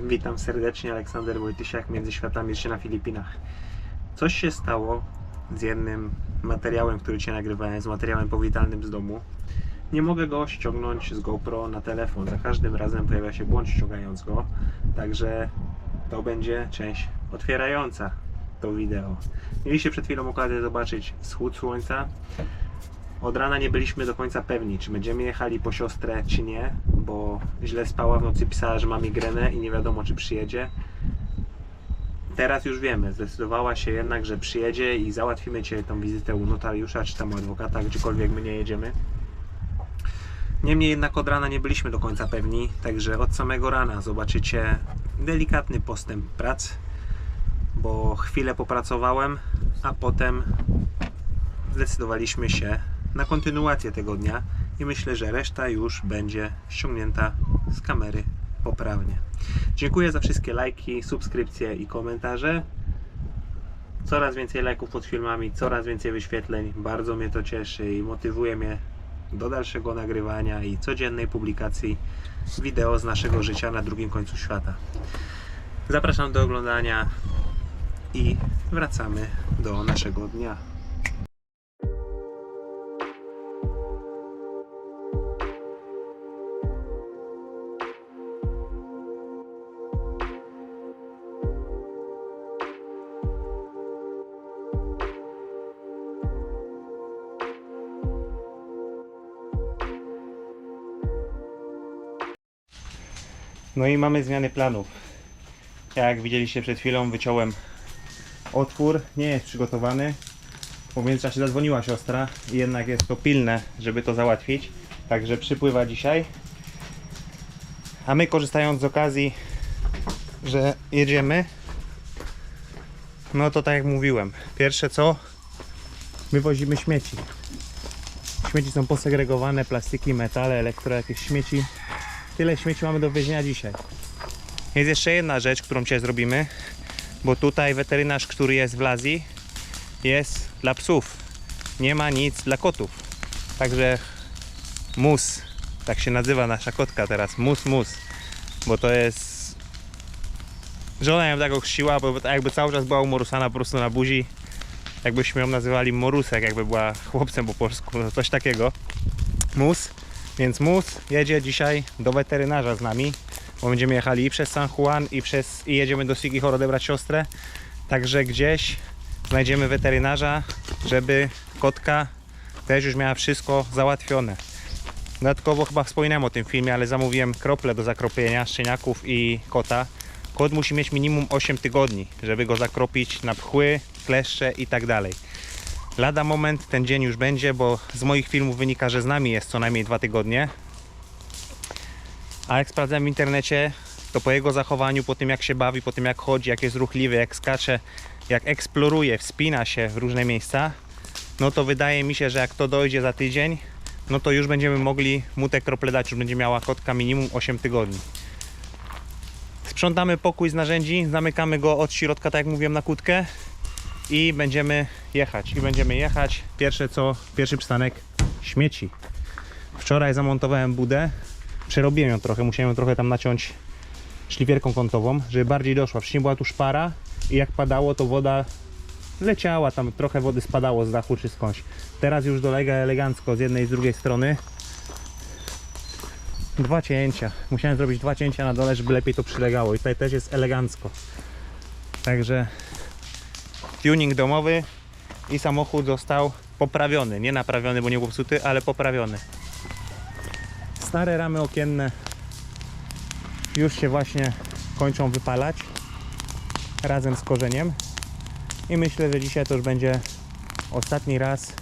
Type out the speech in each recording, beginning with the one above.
Witam serdecznie, Aleksander Wojtysiak, Między Światami się na Filipinach. Coś się stało z jednym materiałem, który Cię nagrywałem, z materiałem powitalnym z domu. Nie mogę go ściągnąć z GoPro na telefon. Za każdym razem pojawia się błąd ściągając go. Także to będzie część otwierająca to wideo. Mieliście przed chwilą okazję zobaczyć wschód słońca. Od rana nie byliśmy do końca pewni, czy będziemy jechali po siostrę, czy nie, bo źle spała w nocy, pisała, że ma migrenę i nie wiadomo, czy przyjedzie. Teraz już wiemy, zdecydowała się jednak, że przyjedzie i załatwimy Cię tą wizytę u notariusza, czy tam u adwokata, gdziekolwiek my nie jedziemy. Niemniej jednak od rana nie byliśmy do końca pewni, także od samego rana zobaczycie delikatny postęp prac, bo chwilę popracowałem, a potem zdecydowaliśmy się na kontynuację tego dnia i myślę, że reszta już będzie ściągnięta z kamery poprawnie. Dziękuję za wszystkie lajki, subskrypcje i komentarze. Coraz więcej lajków pod filmami, coraz więcej wyświetleń. Bardzo mnie to cieszy i motywuje mnie do dalszego nagrywania i codziennej publikacji wideo z naszego życia na drugim końcu świata. Zapraszam do oglądania i wracamy do naszego dnia. No i mamy zmiany planów. Jak widzieliście przed chwilą, wyciąłem otwór, nie jest przygotowany. W międzyczasie zadzwoniła siostra i jednak jest to pilne, żeby to załatwić. Także przypływa dzisiaj. A my, korzystając z okazji, że jedziemy, no to tak jak mówiłem, pierwsze co, wywozimy śmieci. Śmieci są posegregowane, plastiki, metale, jakieś śmieci. Tyle śmieci mamy do wywiezienia dzisiaj. Jest jeszcze jedna rzecz, którą dzisiaj zrobimy, bo tutaj weterynarz, który jest w Lazji, jest dla psów. Nie ma nic dla kotów. Także Mus, tak się nazywa nasza kotka teraz, Mus, bo to jest... Żona ją tak ochrzciła, bo jakby cały czas była umorusana po prostu na buzi. Jakbyśmy ją nazywali Morusek, jakby była chłopcem po polsku, no coś takiego. Mus. Więc Mus jedzie dzisiaj do weterynarza z nami, bo będziemy jechali i przez San Juan i jedziemy do Siquijor odebrać siostrę. Także gdzieś znajdziemy weterynarza, żeby kotka też już miała wszystko załatwione. Dodatkowo chyba wspominałem o tym filmie, ale zamówiłem krople do zakropienia szczeniaków i kota. Kot musi mieć minimum 8 tygodni, żeby go zakropić na pchły, kleszcze i tak dalej. Lada moment ten dzień już będzie, bo z moich filmów wynika, że z nami jest co najmniej 2 tygodnie. A jak sprawdzałem w internecie, to po jego zachowaniu, po tym jak się bawi, po tym jak chodzi, jak jest ruchliwy, jak skacze, jak eksploruje, wspina się w różne miejsca, no to wydaje mi się, że jak to dojdzie za tydzień, no to już będziemy mogli mu te krople dać, już będzie miała kotka minimum 8 tygodni. Sprzątamy pokój z narzędzi, zamykamy go od środka, tak jak mówiłem, na kłódkę. I będziemy jechać. Pierwszy przystanek śmieci. Wczoraj zamontowałem budę, przerobiłem ją trochę, musiałem ją trochę tam naciąć szlifierką kątową, żeby bardziej doszła. Wcześniej była tu szpara i jak padało, to woda leciała, tam trochę wody spadało z dachu czy skądś. Teraz już dolega elegancko z jednej i z drugiej strony. 2 cięcia. Musiałem zrobić 2 cięcia na dole, żeby lepiej to przylegało i tutaj też jest elegancko. Także tuning domowy i samochód został poprawiony, nie naprawiony, bo nie był popsuty, ale poprawiony. Stare ramy okienne już się właśnie kończą wypalać razem z korzeniem i myślę, że dzisiaj to już będzie ostatni raz,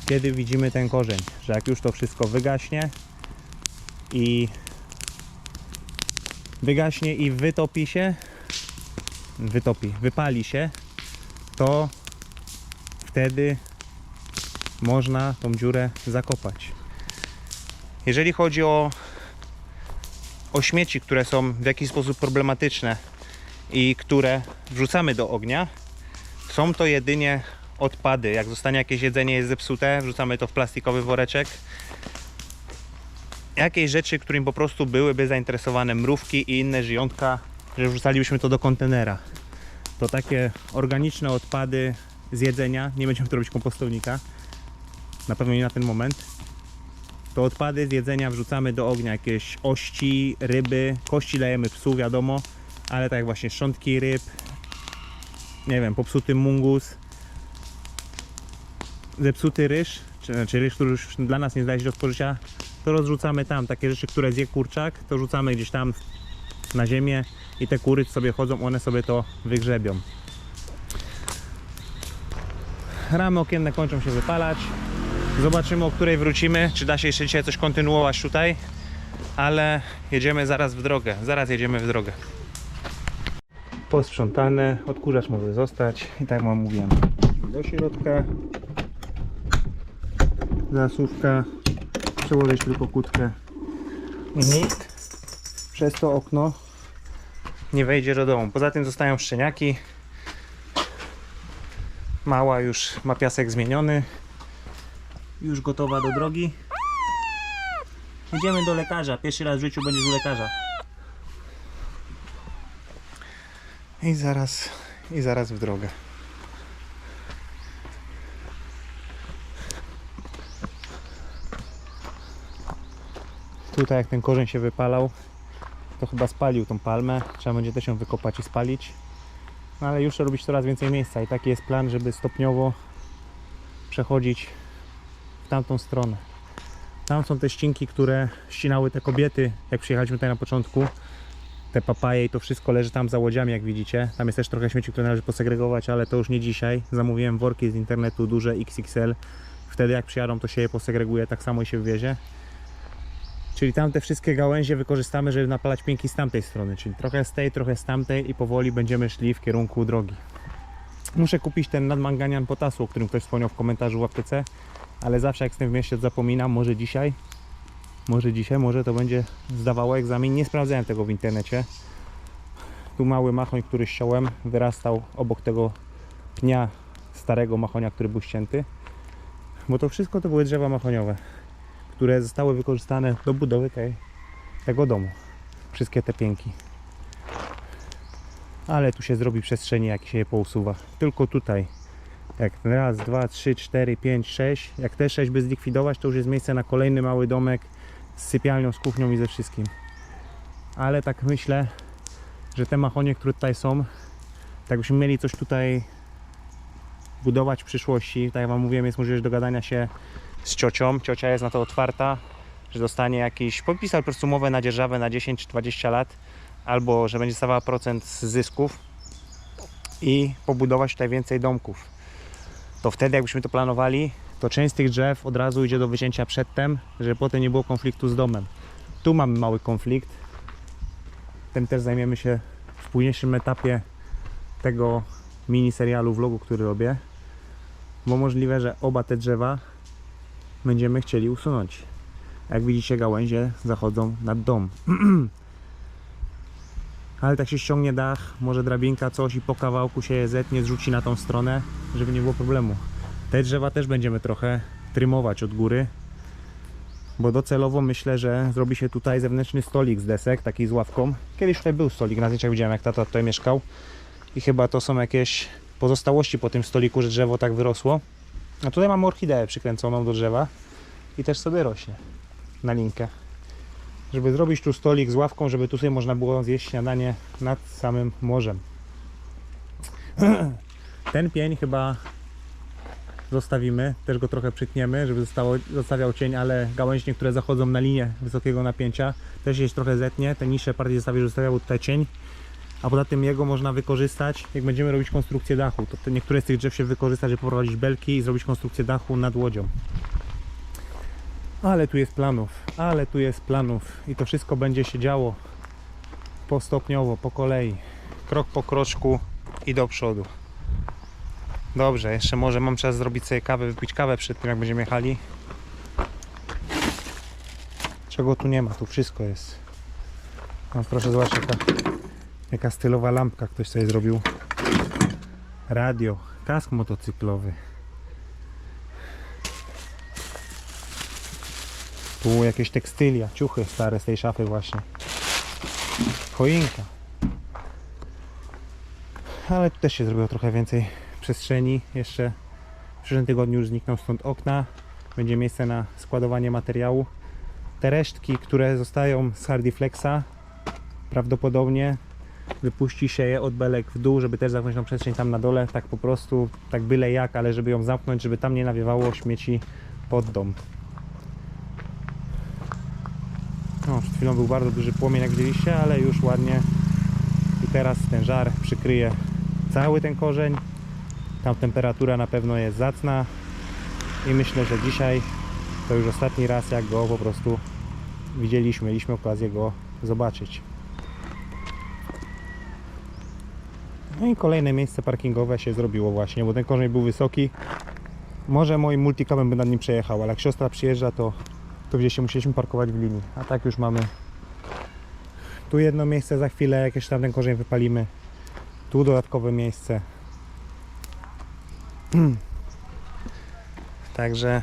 kiedy widzimy ten korzeń, że jak już to wszystko wygaśnie i wypali się, to wtedy można tą dziurę zakopać. Jeżeli chodzi o śmieci, które są w jakiś sposób problematyczne i które wrzucamy do ognia, są to jedynie odpady. Jak zostanie jakieś jedzenie jest zepsute, wrzucamy to w plastikowy woreczek. Jakieś rzeczy, którym po prostu byłyby zainteresowane mrówki i inne żyjątka, że wrzucalibyśmy to do kontenera. To takie organiczne odpady z jedzenia, nie będziemy tu robić kompostownika, na pewno nie na ten moment. To odpady z jedzenia wrzucamy do ognia, jakieś ości, ryby, kości dajemy psu, wiadomo, ale tak właśnie szczątki ryb, nie wiem, popsuty mungus, zepsuty ryż, czy ryż, który już dla nas nie zdaje się do spożycia, to rozrzucamy tam. Takie rzeczy, które zje kurczak, to rzucamy gdzieś tam na ziemię i te kury sobie chodzą, one sobie to wygrzebią. Ramy okienne kończą się wypalać. Zobaczymy, o której wrócimy, czy da się jeszcze dzisiaj coś kontynuować tutaj, ale jedziemy zaraz w drogę, jedziemy w drogę. Posprzątane, odkurzacz może zostać i tak wam mówiłem, do środka, zasuwka, przełożyć tylko kłódkę i nikt przez to okno nie wejdzie do domu. Poza tym zostają szczeniaki, mała już ma piasek zmieniony, już gotowa do drogi. Idziemy do lekarza, pierwszy raz w życiu będziesz u lekarza. I zaraz w drogę. Tutaj jak ten korzeń się wypalał, to chyba spalił tą palmę. Trzeba będzie też ją wykopać i spalić. No ale już robić coraz więcej miejsca i taki jest plan, żeby stopniowo przechodzić w tamtą stronę. Tam są te ścinki, które ścinały te kobiety, jak przyjechaliśmy tutaj na początku. Te papaje i to wszystko leży tam za łodziami, jak widzicie. Tam jest też trochę śmieci, które należy posegregować, ale to już nie dzisiaj. Zamówiłem worki z internetu, duże XXL. Wtedy jak przyjadą, to się je posegreguje, tak samo i się wywiezie. Czyli tam te wszystkie gałęzie wykorzystamy, żeby napalać pięki z tamtej strony. Czyli trochę z tej, trochę z tamtej i powoli będziemy szli w kierunku drogi. Muszę kupić ten nadmanganian potasu, o którym ktoś wspomniał w komentarzu w aptece. Ale zawsze jak jestem w mieście, to zapominam. Może dzisiaj, może to będzie zdawało egzamin. Nie sprawdzałem tego w internecie. Tu mały machoń, który ściąłem, wyrastał obok tego pnia starego machonia, który był ścięty. Bo to wszystko to były drzewa mahoniowe, które zostały wykorzystane do budowy tego domu. Wszystkie te pięki. Ale tu się zrobi przestrzeni, jak się je pousuwa. Tylko tutaj. Jak raz, dwa, trzy, cztery, pięć, sześć. Jak te 6 by zlikwidować, to już jest miejsce na kolejny mały domek z sypialnią, z kuchnią i ze wszystkim. Ale tak myślę, że te mahonie, które tutaj są, tak byśmy mieli coś tutaj budować w przyszłości. Tak jak wam mówiłem, jest możliwość dogadania się z ciocią. Ciocia jest na to otwarta, że dostanie jakiś, podpisał po prostu umowę na dzierżawę na 10 czy 20 lat, albo że będzie stawała procent z zysków i pobudować tutaj więcej domków. To wtedy jakbyśmy to planowali, to część z tych drzew od razu idzie do wycięcia przedtem, żeby potem nie było konfliktu z domem. Tu mamy mały konflikt. Tym też zajmiemy się w późniejszym etapie tego mini serialu, vlogu, który robię. Bo możliwe, że oba te drzewa będziemy chcieli usunąć. Jak widzicie, gałęzie zachodzą nad dom. Ale tak się ściągnie dach, może drabinka, coś i po kawałku się je zetnie, zrzuci na tą stronę, żeby nie było problemu. Te drzewa też będziemy trochę trymować od góry, bo docelowo myślę, że zrobi się tutaj zewnętrzny stolik z desek, taki z ławką. Kiedyś tutaj był stolik, na zdjęciach widziałem, jak tata tutaj mieszkał i chyba to są jakieś pozostałości po tym stoliku, że drzewo tak wyrosło. A tutaj mamy orchideę przykręconą do drzewa i też sobie rośnie na linkę. Żeby zrobić tu stolik z ławką, żeby tutaj można było zjeść śniadanie nad samym morzem. Ten pień chyba zostawimy, też go trochę przytniemy, żeby zostawiał cień, ale gałęzie, które zachodzą na linię wysokiego napięcia, też się trochę zetnie, te niższe partie zostawię, żeby zostawiały tutaj cień. A poza tym jego można wykorzystać, jak będziemy robić konstrukcję dachu, to niektóre z tych drzew się wykorzysta, żeby poprowadzić belki i zrobić konstrukcję dachu nad łodzią. Ale tu jest planów i to wszystko będzie się działo postopniowo, po kolei, krok po kroczku i do przodu. Dobrze, jeszcze może mam czas zrobić sobie kawę, wypić kawę przed tym, jak będziemy jechali. Czego tu nie ma, tu wszystko jest. No, proszę zobaczyć, jaka stylowa lampka ktoś sobie zrobił. Radio, kask motocyklowy. Tu jakieś tekstylia, ciuchy stare z tej szafy właśnie. Choinka. ale tu też się zrobiło trochę więcej przestrzeni. Jeszcze w przyszłym tygodniu już znikną stąd okna, będzie miejsce na składowanie materiału. Te resztki, które zostają z Hardiflexa, prawdopodobnie wypuści się je od belek w dół, żeby też zamknąć tą przestrzeń tam na dole, tak po prostu, tak byle jak, ale żeby ją zamknąć, żeby tam nie nawiewało śmieci pod dom. No, przed chwilą był bardzo duży płomień, jak widzieliście, ale już ładnie. I teraz ten żar przykryje cały ten korzeń. Tam temperatura na pewno jest zacna i myślę, że dzisiaj to już ostatni raz, jak go po prostu widzieliśmy, mieliśmy okazję go zobaczyć. No i kolejne miejsce parkingowe się zrobiło właśnie, bo ten korzeń był wysoki. Może moim multicabem by nad nim przejechał, ale jak siostra przyjeżdża, to gdzieś się musieliśmy parkować w linii. A tak już mamy tu jedno miejsce, za chwilę jakieś tam ten korzeń wypalimy. Tu dodatkowe miejsce. Także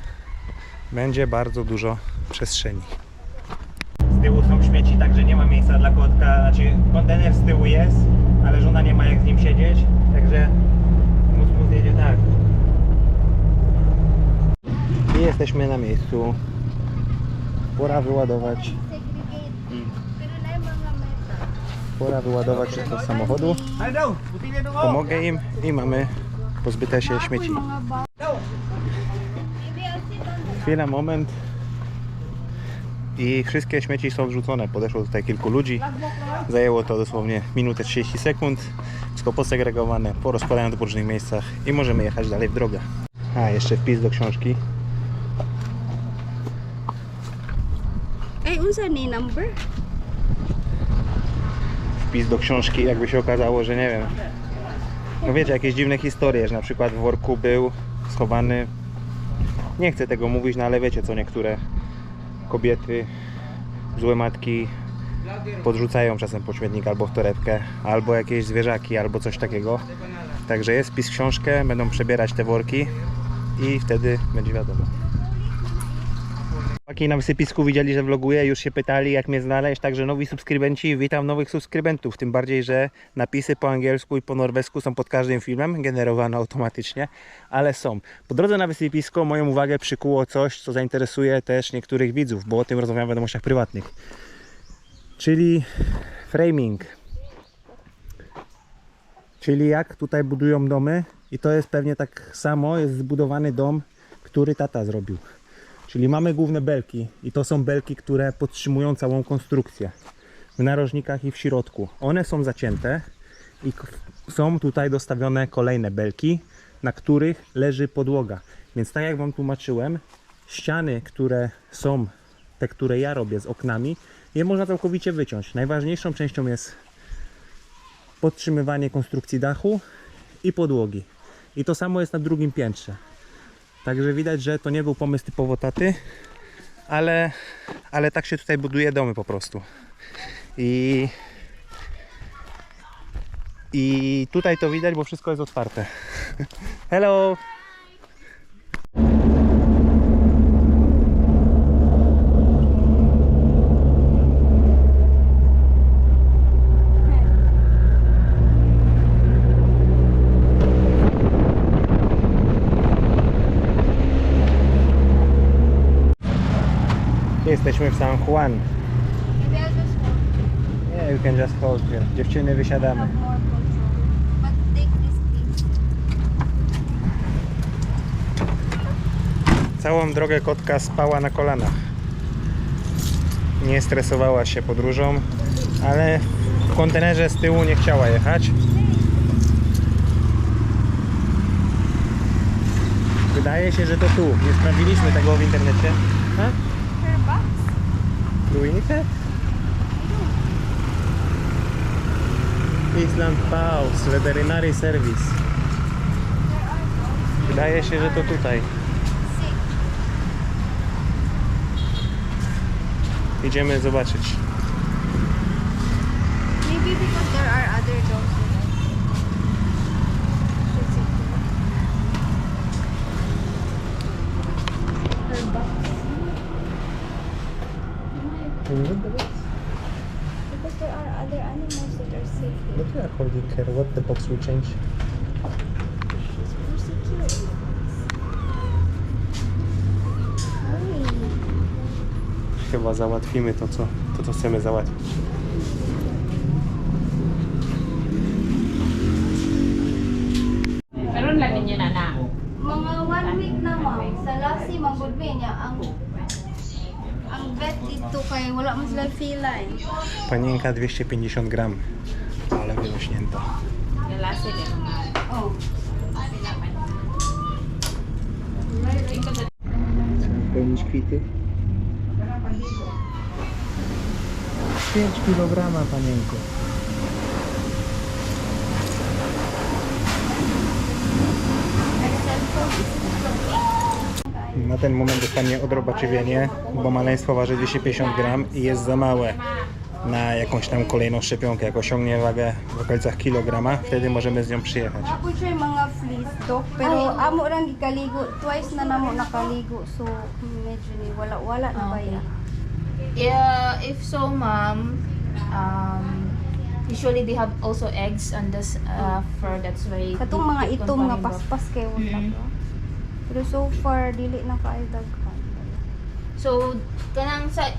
będzie bardzo dużo przestrzeni. Z tyłu są śmieci, także nie ma miejsca dla kotka. Znaczy kontener z tyłu jest, ale żona nie ma jak z nim siedzieć. Także mus jedzie tak. I jesteśmy na miejscu. Pora wyładować. Pora wyładować wszystko z samochodu. Pomogę im i mamy pozbyte się śmieci. Chwila, moment. I wszystkie śmieci są wrzucone. Podeszło tutaj kilku ludzi. Zajęło to dosłownie minutę 30 sekund. Wszystko posegregowane, porozkładane w różnych miejscach i możemy jechać dalej w drogę. A, jeszcze wpis do książki. Ej, unsa ni number? Wpis do książki, jakby się okazało, że nie wiem. No wiecie, jakieś dziwne historie, że na przykład w worku był schowany. Nie chcę tego mówić, no ale wiecie co, niektóre kobiety, złe matki podrzucają czasem po śmietnik albo w torebkę, albo jakieś zwierzaki, albo coś takiego. Także jest wpis w książkę, będą przebierać te worki i wtedy będzie wiadomo. Chłopaki na wysypisku widzieli, że vloguję, już się pytali, jak mnie znaleźć, także nowi subskrybenci, witam nowych subskrybentów, tym bardziej, że napisy po angielsku i po norwesku są pod każdym filmem, generowane automatycznie, ale są. Po drodze na wysypisko moją uwagę przykuło coś, co zainteresuje też niektórych widzów, bo o tym rozmawiam w wiadomościach prywatnych, czyli framing, czyli jak tutaj budują domy i to jest pewnie tak samo, jest zbudowany dom, który tata zrobił. Czyli mamy główne belki i to są belki, które podtrzymują całą konstrukcję w narożnikach i w środku. One są zacięte i są tutaj dostawione kolejne belki, na których leży podłoga. Więc tak jak wam tłumaczyłem, ściany, które są te, które ja robię z oknami, je można całkowicie wyciąć. Najważniejszą częścią jest podtrzymywanie konstrukcji dachu i podłogi. I to samo jest na drugim piętrze. Także widać, że to nie był pomysł typowo taty, ale tak się tutaj buduje domy po prostu. I tutaj to widać, bo wszystko jest otwarte. Hello! Jesteśmy w San Juan. Maybe I'll just hold. Yeah, you can just hold here. Dziewczyny, wysiadamy. Have more control. But take this, please. Całą drogę kotka spała na kolanach. Nie stresowała się podróżą, ale w kontenerze z tyłu nie chciała jechać. Wydaje się, że to tu. Nie sprawdziliśmy tego w internecie. Ha? Her box? Luinite? Island Paws, Veterinary Service. There are dogs. Wydaje się, że to tutaj. Sick. Idziemy zobaczyć. Maybe because there are other dogs with us. Should sit there. Her box. Because there are other animals. most that are safe. But we are holding care. What the box will change? For security. Oj. Chyba załatwimy to, co chcemy załatwić. Meron lang ninyo na. Mga 1 week na ma'am. Sa Lassie, magudbi niya. Ang vet dito kay wala man sila feline. Panienka 250 gram, ale wyrośnięta. Lalasi din. Oh. Trzeba pełnić kwity. 5 kg, panienko. Na ten moment dostanie odrobaczywienie, bo maleństwo waży 250 gram i jest za małe na jakąś tam kolejną szczepionkę. Jak osiągnie wagę w okolicach kilograma, wtedy możemy z nią przyjechać. Ako siya mga fleece dog, pero amo lang gikaligo. Twice na namo nakaligo. So, medyo ni wala na ba yan? Yeah, if so, ma'am, usually they have also eggs on this fur. That's why. Katong mga they itom nga confine ba. paspas kay wala ba. Pero so far, dili na kaay daghan. So, kanang sa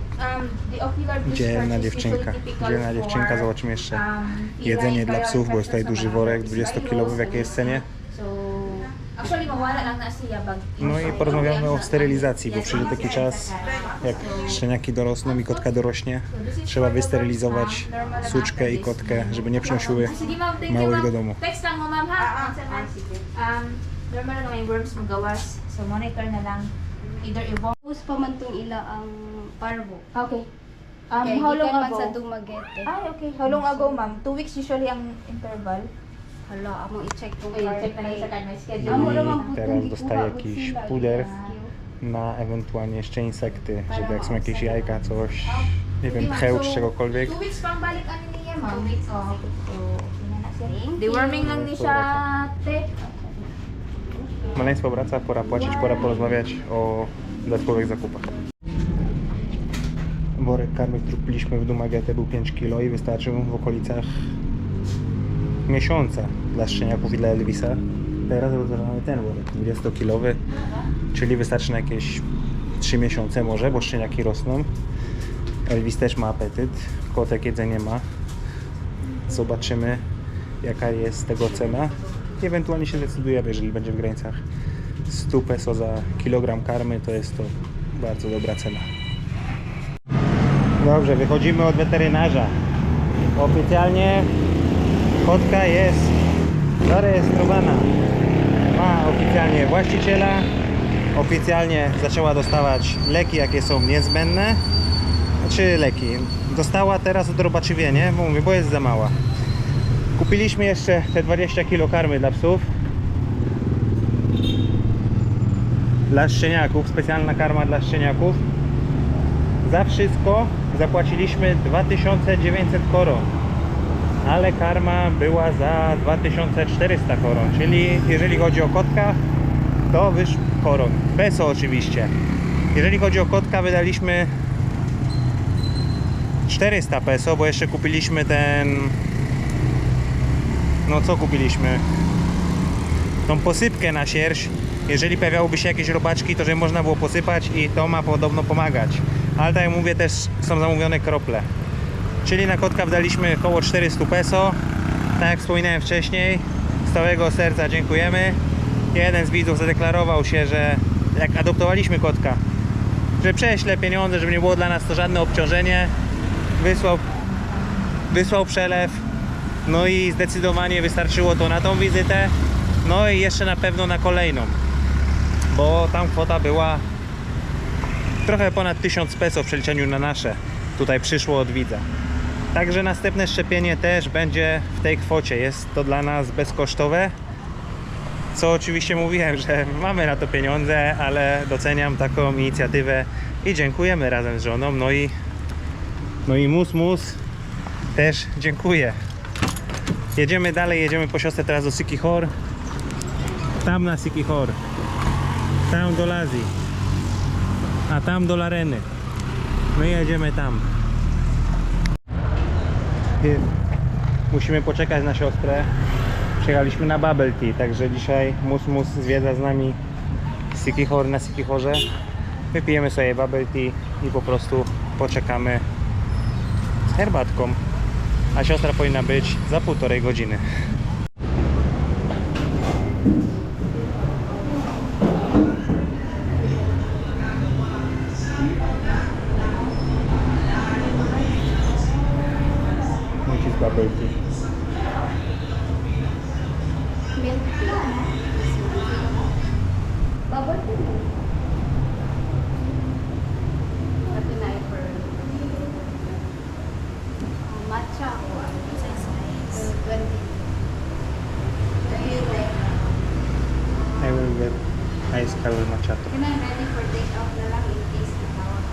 the ocular Dzielna discharge is dziewczynka. usually typical Dzielna for, dziewczynka, zobaczymy jeszcze Eli jedzenie dla Kaya psów, bo jest tutaj versus duży mga worek, versus 20-kilowy w jakiej jest cenie. So, actually, mawala lang na siya bag. No i porozmawiamy o sterylizacji, bo przyjdzie taki czas, jak szczeniaki dorosną i kotka dorośnie, trzeba wysterylizować suczkę i kotkę, żeby nie przynosiły Sige, ma'am, thank you, małych ma'am. do domu. Text lang mo, ma'am, ha? Normal lang yung worms magawas. So, monitor na lang. Either evolve. Tapos pa man tong ila ang parvo. Okay. Kaya How long gikan man ago? sa Dumaguete. Ay, okay. How long ago, ma'am? 2 weeks usually ang interval. Hala, amo i-check tong Okay, check na lang sa card. card my schedule. Amo naman po Teraz dostaję jakiś puder na ewentualnie jeszcze insekty, żeby jak są jakieś jajka, coś, nie wiem, chełcz, czegokolwiek. 2 weeks pang balik ano niya, ma'am? 2 weeks. Oh, okay. So, tingnan na siya. Thank Deworming lang ni siya, te. Maleństwo wraca, pora płacić, pora porozmawiać o dodatkowych zakupach. Worek karmy, który kupiliśmy w Dumaguete, był 5 kg i wystarczył w okolicach miesiąca dla szczeniaków i dla Elvisa. Teraz rozważamy ten worek 20-kilowy, czyli wystarczy na jakieś 3 miesiące może, bo szczeniaki rosną. Elvis też ma apetyt, kotek jedzenie ma. Zobaczymy, jaka jest tego cena. I ewentualnie się zdecydujemy, jeżeli będzie w granicach 100 peso za kilogram karmy, to jest to bardzo dobra cena. Dobrze, wychodzimy od weterynarza. Oficjalnie kotka jest zarejestrowana. Ma oficjalnie właściciela. Oficjalnie zaczęła dostawać leki, jakie są niezbędne. Znaczy leki. Dostała teraz odrobaczywienie, bo mówię, bo jest za mała. Kupiliśmy jeszcze te 20 kg karmy dla psów. Dla szczeniaków, specjalna karma dla szczeniaków. Za wszystko zapłaciliśmy 2900 koron, ale karma była za 2400 koron, czyli jeżeli chodzi o kotka, to wyszło koron, peso oczywiście. Jeżeli chodzi o kotka, wydaliśmy 400 peso, bo jeszcze kupiliśmy ten, no co kupiliśmy? Tą posypkę na sierść. Jeżeli pojawiałyby się jakieś robaczki, to żeby można było posypać i to ma podobno pomagać. Ale tak jak mówię, też są zamówione krople. Czyli na kotka wdaliśmy około 400 peso. Tak jak wspominałem wcześniej, z całego serca dziękujemy. Jeden z widzów zadeklarował się, że jak adoptowaliśmy kotka, że prześle pieniądze, żeby nie było dla nas to żadne obciążenie. Wysłał przelew. No i zdecydowanie wystarczyło to na tą wizytę. No i jeszcze na pewno na kolejną, bo tam kwota była trochę ponad 1000 peso w przeliczeniu na nasze. Tutaj przyszło od widza. Także następne szczepienie też będzie w tej kwocie. Jest to dla nas bezkosztowe. Co oczywiście mówiłem, że mamy na to pieniądze, ale doceniam taką inicjatywę i dziękujemy razem z żoną. No i mus też dziękuję. Jedziemy dalej, jedziemy po siostrę teraz do Siquijor. Tam na Siquijor. Tam do Lazii. A tam do Lareny. My jedziemy tam. musimy poczekać na siostrę. Przyjechaliśmy na bubble tea, także dzisiaj Mus zwiedza z nami Sikihor na Sikihorze. Wypijemy sobie bubble tea i po prostu poczekamy z herbatką. A siostra powinna być za 1,5 godziny. Which is bubble tea? Milk tea. Bubble tea. Ito na for matcha. So 20. Do you like? I will get ice caramel macchiato. Can I ready for take out na lang in case na tawag?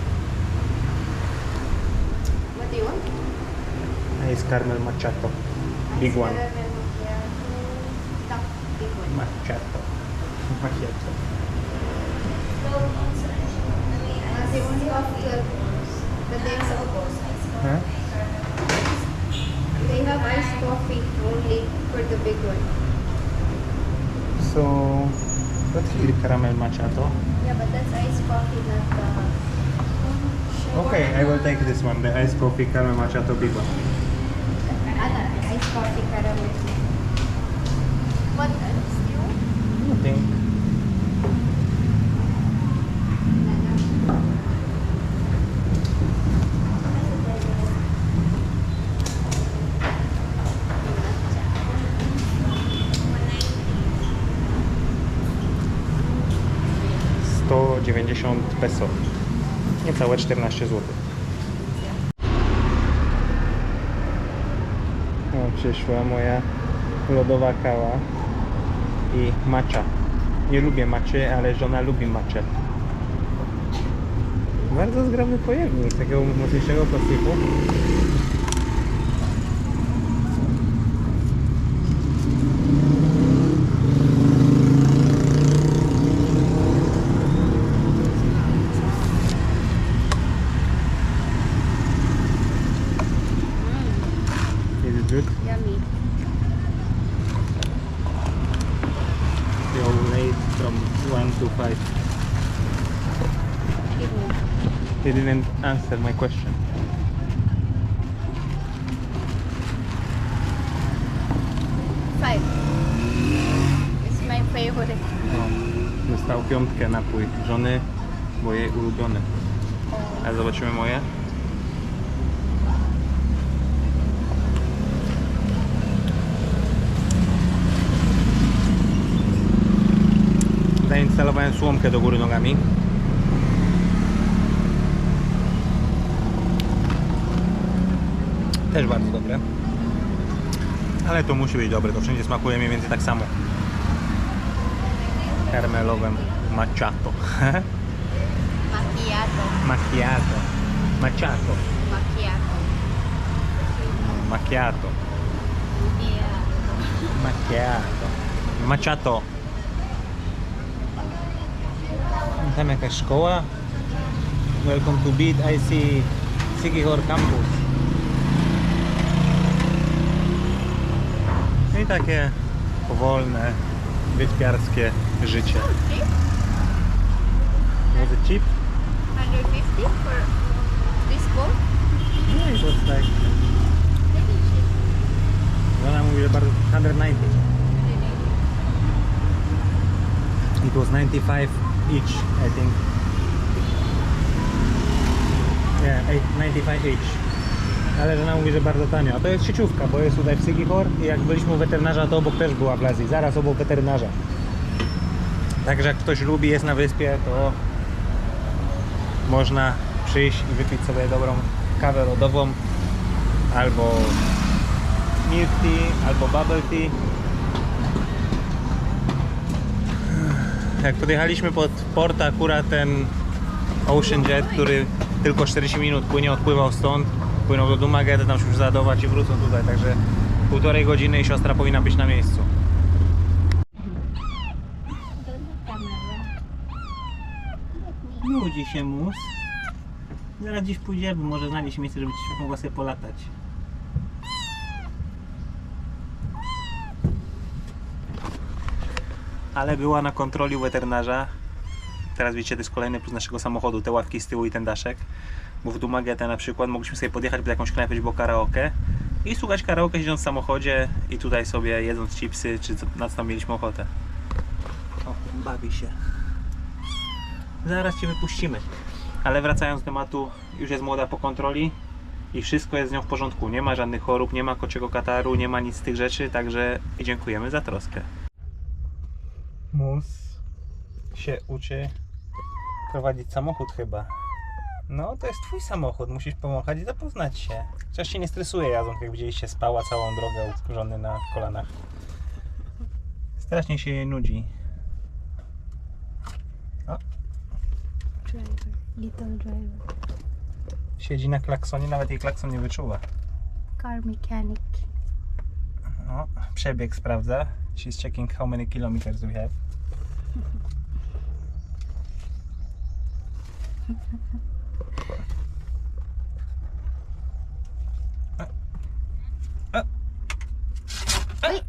What do you want? Ice caramel macchiato. Big one. Caramel macchiato. Top big one. Macchiato. Macchiato. Kasi only coffee. But there's Huh? they have iced coffee only for the big one. So, what's the caramel macchiato? Yeah, but that's iced coffee, not the. Okay, I will take this one, the iced coffee caramel macchiato big one. Iced coffee caramel. What else do you want? Nothing. $190 peso. Niecałe 14 zł. O, przyszła moja lodowa kawa i matcha. Nie lubię matchy, ale żona lubi matchę. Bardzo zgrabny pojemnik z takiego mocniejszego plastiku. Is it good? Yummy. They all rate from 1 to 5. Give me. They didn't answer my question. Five. It's my favorite. No, dostał 5 napój żony, bo jej ulubiony. A zobaczymy moje. Zainstalowałem słomkę do góry nogami. Też bardzo dobre. Ale to musi być dobre, to wszędzie smakuje mniej więcej tak samo. Karmelowym macchiato. Macchiato. Macchiato. Macchiato. Macchiato. Macchiato. Yeah. Macchiato. Macchiato. Tam jakaś szkoła. Welcome to Bid IC Sikihor Campus. I takie powolne, wyspiarskie życie. Was it cheap? 150 for this bowl? No, it was like... Ona mówi, że bardzo... 190. It was 95 each, I think. Yeah, 95 each. Ale żona mówi, że bardzo tanio. A to jest sieciówka, bo jest tutaj w Sikihor i jak byliśmy u weterynarza, to obok też była w Azji. Zaraz obok weterynarza. Także jak ktoś lubi, jest na wyspie, to można przyjść i wypić sobie dobrą kawę lodową albo milk tea, albo bubble tea. Jak podjechaliśmy pod port, akurat ten Ocean Jet, który tylko 40 minut płynie, odpływał stąd, płynął do Dumaguete, tam się już załadować i wrócą tutaj, także 1,5 godziny i siostra powinna być na miejscu. Nudzi się mus. Zaraz gdzieś pójdziemy, może znaleźć miejsce, żeby ci mogła sobie polatać. ale była na kontroli u weterynarza. Teraz widzicie, to jest kolejny plus naszego samochodu, te ławki z tyłu i ten daszek. Bo w Dumagetę na przykład mogliśmy sobie podjechać pod jakąś knajpę, bo karaoke i słuchać karaoke siedząc w samochodzie i tutaj sobie jedząc chipsy, czy na co tam mieliśmy ochotę. O, bawi się. Zaraz Cię wypuścimy. Ale wracając do tematu, już jest młoda po kontroli i wszystko jest z nią w porządku. Nie ma żadnych chorób, nie ma kociego kataru, nie ma nic z tych rzeczy, także dziękujemy za troskę. Mus się uczy prowadzić samochód chyba. No, to jest twój samochód, musisz pomachać i zapoznać się. Chociaż się nie stresuje jazdą, jak widzieliście, spała całą drogę uskórzony na kolanach. Strasznie się jej nudzi. O, Driver. Little driver. siedzi na klaksonie, nawet jej klakson nie wyczuwa. Car mechanic. O, przebieg sprawdza. She's checking how many kilometers we have. Wait.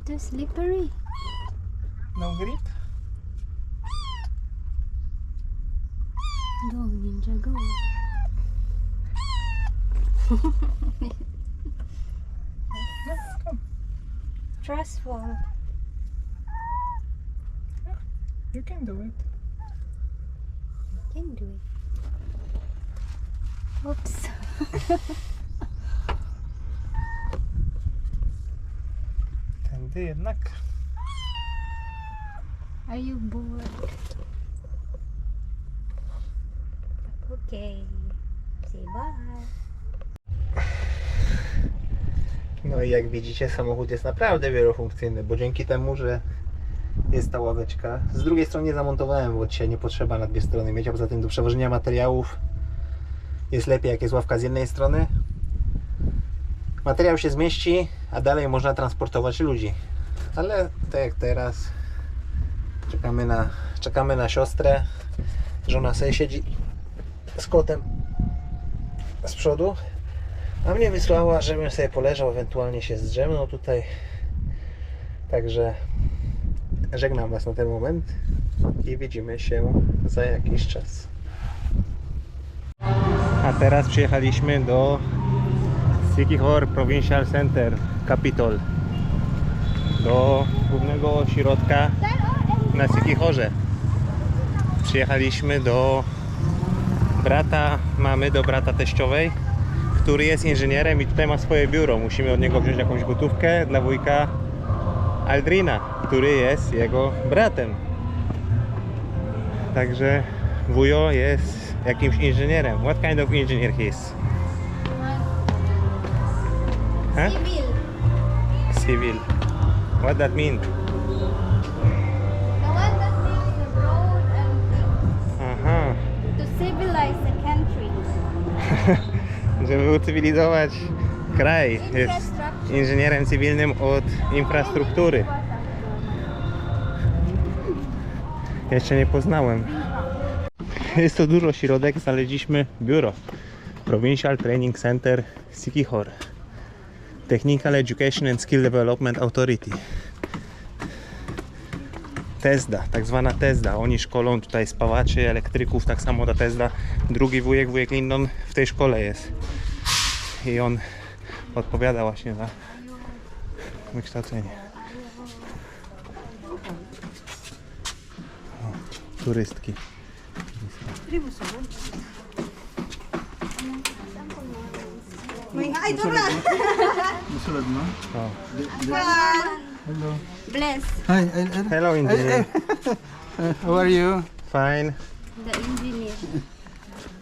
Too slippery. No grip? Go, ninja, go. Stressful. You can do it. Can do it. Oops. Tędy jednak. Are you bored? Okay. Say bye. No i jak widzicie, samochód jest naprawdę wielofunkcyjny, bo dzięki temu, że jest ta ławeczka. Z drugiej strony nie zamontowałem, bo dzisiaj nie potrzeba na dwie strony mieć, a poza tym do przewożenia materiałów jest lepiej, jak jest ławka z jednej strony. Materiał się zmieści, a dalej można transportować ludzi. Ale tak jak teraz, czekamy na siostrę. Żona sobie siedzi z kotem z przodu, a mnie wysłała, żebym sobie poleżał, ewentualnie się zdrzemnął tutaj. Także żegnam Was na ten moment i widzimy się za jakiś czas. A teraz przyjechaliśmy do Siquijor Provincial Center Capitol, do głównego ośrodka na Siquijorze. Przyjechaliśmy do brata mamy, do brata teściowej, który jest inżynierem i tutaj ma swoje biuro. Musimy od niego wziąć jakąś gotówkę dla wujka Aldrina, który jest jego bratem. Także wujo jest jakimś inżynierem. What kind of engineer he is? Huh? Civil. Civil. What that mean? The one that makes the road and Aha. to civilize the country. Żeby ucywilizować kraj. Jest Infrastructure. inżynierem cywilnym od infrastruktury. Jeszcze nie poznałem. Jest to dużo środek, znaleźliśmy biuro. Provincial Training Center Siquijor. Technical Education and Skill Development Authority. TESDA, tak zwana TESDA. Oni szkolą tutaj spawaczy, elektryków, tak samo ta TESDA. Drugi wujek Lindon w tej szkole jest. I on odpowiada właśnie za wykształcenie. O, turystki. Ay, ito na. Musulad mo? O. Hello. Bless Hi, Hello, engineer. how are you? Fine. the engineer.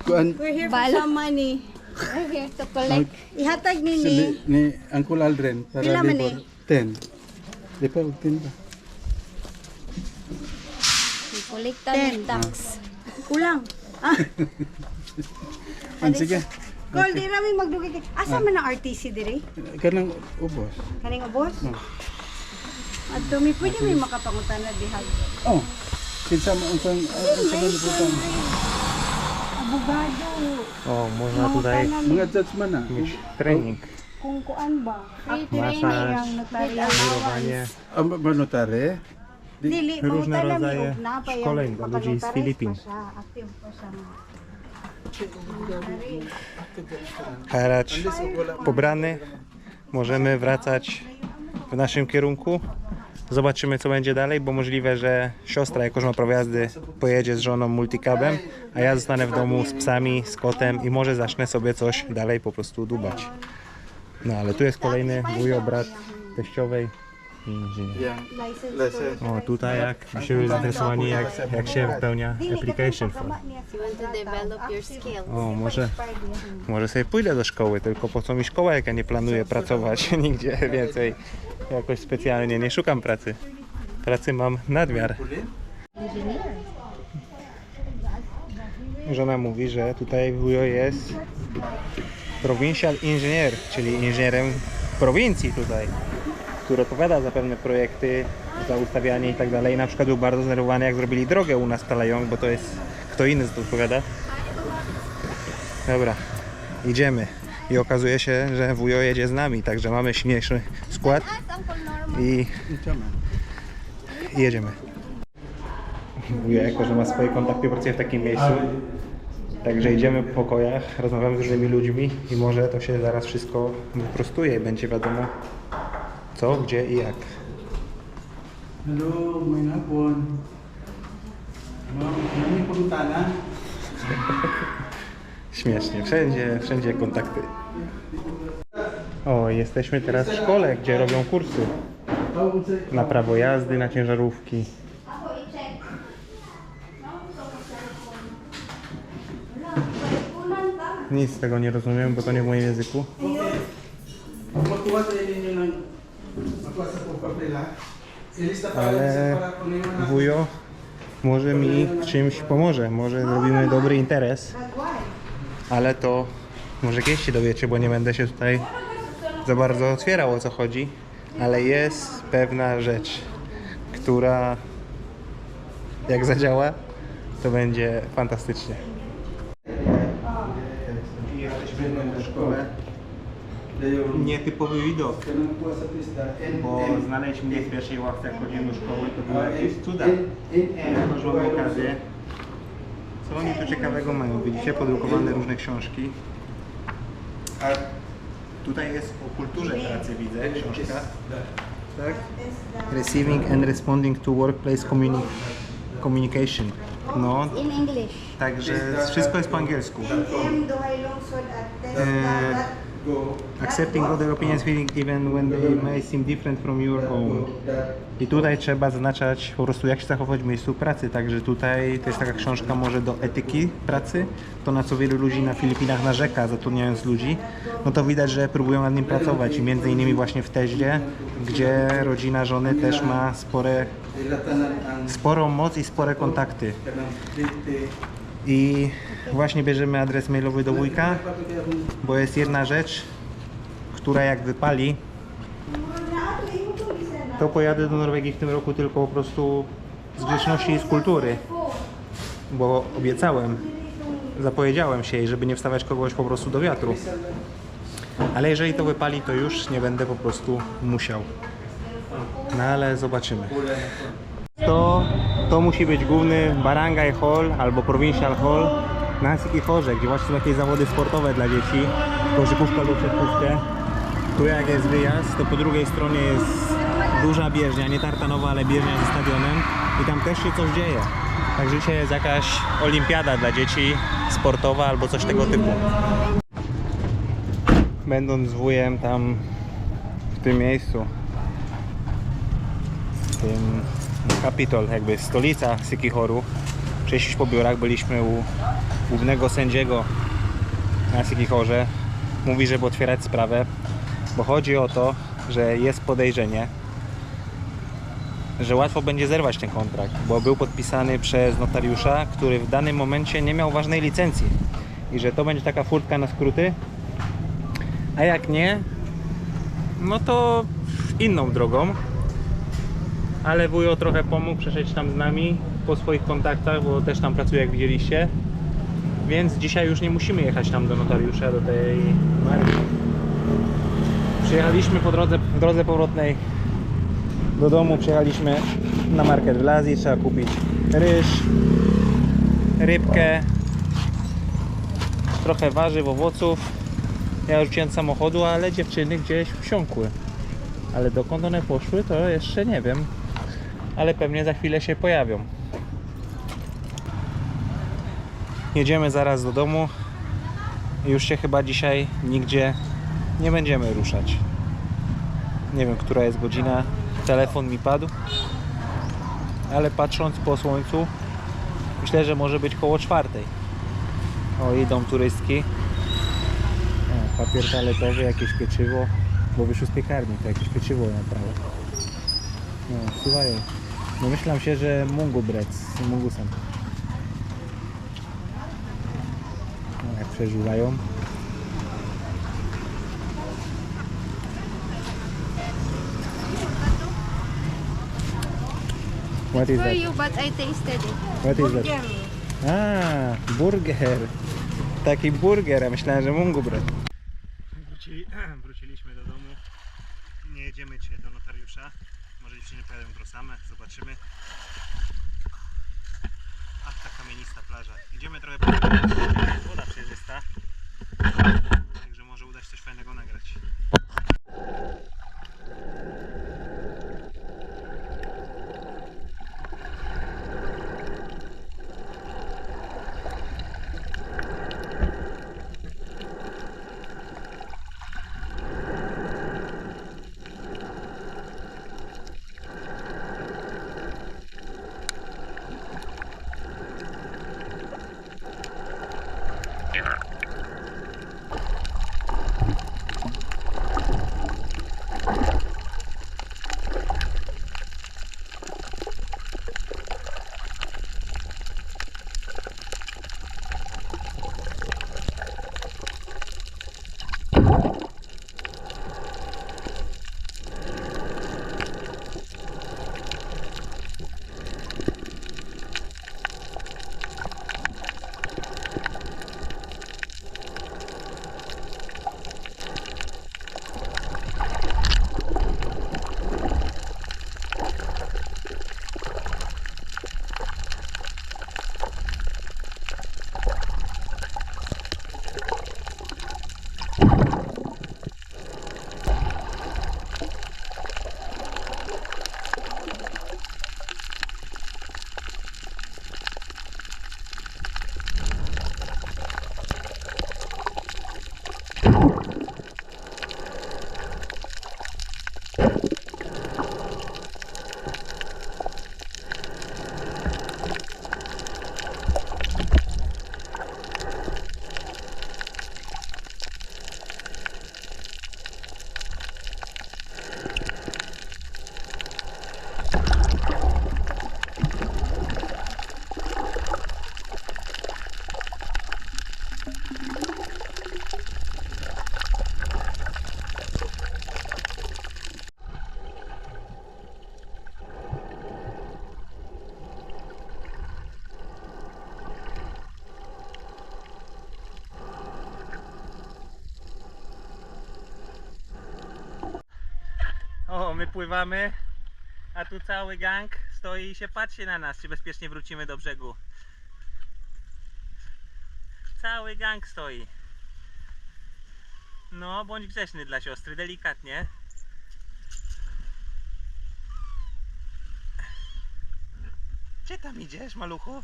Kuan We're here Balo. for some money. We're here to collect. Ihatag ni ni Uncle Aldrin para Pila man libor 10. Di pa og 10 ba? Collect ng tax. Kulang. Sige. Kol, di namin magdugay kay. Asa man ang RTC diri? Kanang ubos. Kaning ubos? At tumi pwede may makapangutan na dihag. Oh. Kinsa mo unsang liputan? Abogado. O, można tutaj Mga judge man na. mieć trening. kung kuan ba. Free Massage. training ang notarial Murowanie, Manotary? Dili mo różne talam rodzaje yung napay szkoleń dla ludzi z Filipin. Active pa siya. Haracz pobrany. Możemy wracać w naszym kierunku. Zobaczymy, co będzie dalej, bo możliwe, że siostra, jako że ma prawo jazdy, pojedzie z żoną multicabem, a ja zostanę w domu z psami, z kotem i może zacznę sobie coś dalej po prostu dubać. No ale tu jest kolejny wujo, brat teściowej i inżynier. Yeah. License. O, tutaj jak byście zainteresowani, jak się wypełnia application form. You want to develop your skills. O, może sobie pójdę do szkoły, tylko po co mi szkoła, jak ja nie planuję pracować nigdzie więcej. Jakoś specjalnie nie szukam pracy. Pracy mam nadmiar. Żona mówi, że tutaj wujo jest provincial engineer, czyli inżynierem prowincji tutaj, który odpowiada za pewne projekty, za ustawianie i tak dalej. Na przykład był bardzo zdenerwowany, jak zrobili drogę u nas w Talayong, bo to jest kto inny za to odpowiada. Dobra, idziemy. I okazuje się, że wujo jedzie z nami, także mamy silniejszy skład i jedziemy. Wujo, jako że ma swoje kontakty, pracuje w takim miejscu. Także idziemy po pokojach, rozmawiamy z różnymi ludźmi i może to się zaraz wszystko wyprostuje i będzie wiadomo co, gdzie i jak. Hello, may napon. May puntana. Śmiesznie, wszędzie kontakty. O, jesteśmy teraz w szkole, gdzie robią kursy na prawo jazdy, na ciężarówki. Nic z tego nie rozumiem, bo to nie w moim języku. Makuha tayo ninyo ng makuha sa papel, ha? Ilista pa Ale para kunin mo na. wujo może mi w czymś pomoże, może zrobimy dobry interes. Ale to może kiedyś się dowiecie, bo nie będę się tutaj za bardzo otwierał, o co chodzi. Ale jest pewna rzecz, która jak zadziała, to będzie fantastycznie. Jesteśmy w szkole. Nietypowy widok, Makuha sa pista. bo znaleźliśmy mnie w pierwszej ławce, jak chodziłem do szkoły, to były jakieś cuda. Już mam okazję. Co oni tu ciekawego mają? Widzicie, podrukowane różne książki. A tutaj jest o kulturze pracy, widzę, książka. Tak? Receiving and responding to workplace communication. No, In English. także wszystko jest po angielsku. Accepting other opinions, feeling even when they may seem different from your own. I tutaj trzeba zaznaczać po prostu, jak się zachować w miejscu pracy. Także tutaj to jest taka książka może do etyki pracy, to na co wielu ludzi na Filipinach narzeka, zatrudniając ludzi. No to widać, że próbują nad nim pracować i między innymi właśnie w Teździe, gdzie rodzina żony też ma sporą moc i spore kontakty. I właśnie bierzemy adres mailowy do wujka, bo jest jedna rzecz, która jak wypali, to pojadę do Norwegii w tym roku tylko po prostu z grzeczności i z kultury, bo obiecałem, zapowiedziałem się jej, żeby nie wstawiać kogoś po prostu do wiatru. Ale jeżeli to wypali, to już nie będę po prostu musiał. No ale zobaczymy. To musi być główny Barangay Hall albo Provincial Hall na Siquijorze, gdzie właśnie są jakieś zawody sportowe dla dzieci, koszykówka lub siatkówkę. Tu jak jest wyjazd, to po drugiej stronie jest duża bieżnia, nie tartanowa, ale bieżnia ze stadionem i tam też się coś dzieje. Także dzisiaj jest jakaś olimpiada dla dzieci sportowa albo coś tego typu. Będąc z wujem tam w tym miejscu, w tym Capitol, jakby stolica Siquijoru, przejść po biurach, byliśmy u głównego sędziego na Siquijorze. Mówi, żeby otwierać sprawę, bo chodzi o to, że jest podejrzenie, że łatwo będzie zerwać ten kontrakt, bo był podpisany przez notariusza, który w danym momencie nie miał ważnej licencji i że to będzie taka furtka na skróty, a jak nie, no to inną drogą. Ale wujo trochę pomógł, przeszedł tam z nami po swoich kontaktach, bo też tam pracuje, jak widzieliście. Więc dzisiaj już nie musimy jechać tam do notariusza, do tej marki. Przyjechaliśmy w drodze powrotnej do domu, przyjechaliśmy na market w Azji, trzeba kupić ryż, rybkę, trochę warzyw, owoców. Ja już wziąłem z samochodu, ale dziewczyny gdzieś wsiąkły. Ale dokąd one poszły, to jeszcze nie wiem. Ale pewnie za chwilę się pojawią. Jedziemy zaraz do domu. Już się chyba dzisiaj nigdzie nie będziemy ruszać. Nie wiem, która jest godzina. Telefon mi padł. Ale patrząc po słońcu, myślę, że może być koło 4. O, idą turystki. O, papier toaletowy, jakieś pieczywo. Bo wyszły z piekarni, to jakieś pieczywo na prawo. No, wsuwają. No myślałem się, że mungu bread z mungusem. No, jak przeżywają. What is For that? you, but I tasted it. What is that? Burger. Taki burger, a myślałem, że mungu bread. Wróciliśmy do domu. Nie jedziemy dzisiaj do notariusza. Może dziewczyny pojadą jutro same, zobaczymy. Ach, ta kamienista plaża. Idziemy trochę po woda przejrzysta. Także może uda się coś fajnego nagrać. O, my pływamy, a tu cały gang stoi i się patrzy na nas, czy bezpiecznie wrócimy do brzegu. Cały gang stoi. No, bądź grzeczny dla siostry, delikatnie. Gdzie tam idziesz, maluchu?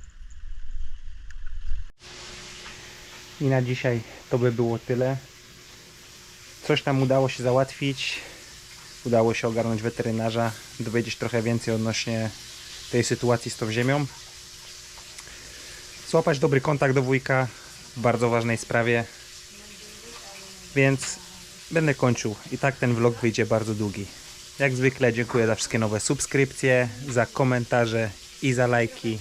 I na dzisiaj to by było tyle. Coś tam udało się załatwić. Udało się ogarnąć weterynarza, dowiedzieć trochę więcej odnośnie tej sytuacji z tą ziemią. Złapać dobry kontakt do wujka w bardzo ważnej sprawie. Więc będę kończył. I tak ten vlog wyjdzie bardzo długi. Jak zwykle dziękuję za wszystkie nowe subskrypcje, za komentarze i za lajki.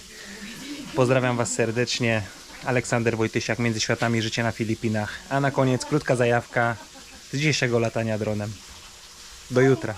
Pozdrawiam Was serdecznie. Aleksander Wojtysiak, Między Światami, życie na Filipinach. A na koniec krótka zajawka z dzisiejszego latania dronem. Do jutra.